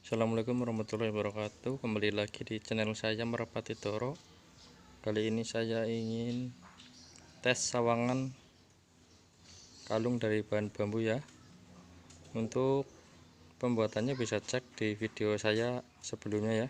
Assalamualaikum warahmatullahi wabarakatuh. Kembali lagi di channel saya Merpati Toro. Kali ini saya ingin tes sawangan kalung dari bahan bambu ya. Untuk pembuatannya bisa cek di video saya sebelumnya ya.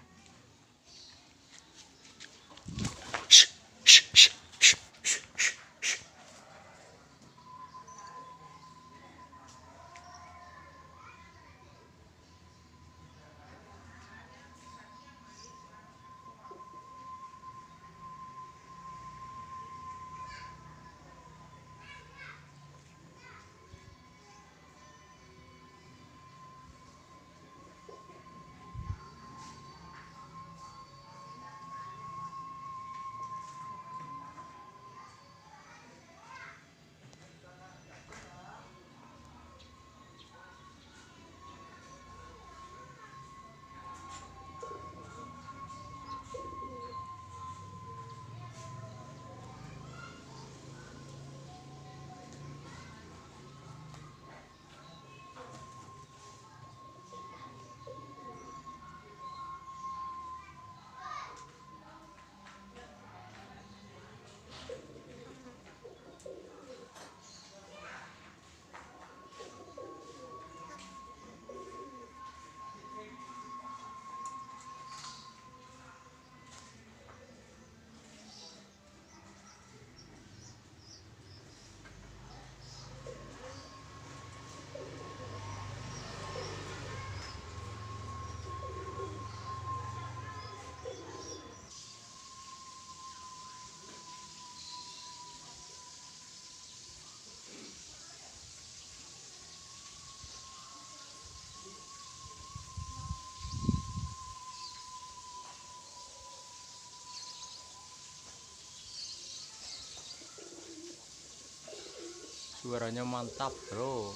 Suaranya mantap, bro.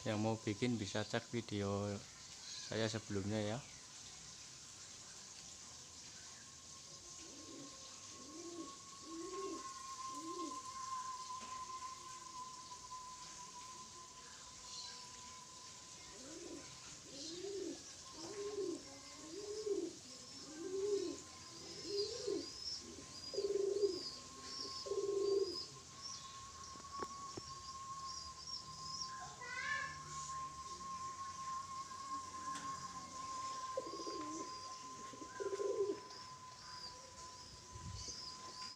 Yang mau bikin bisa cek video saya sebelumnya ya.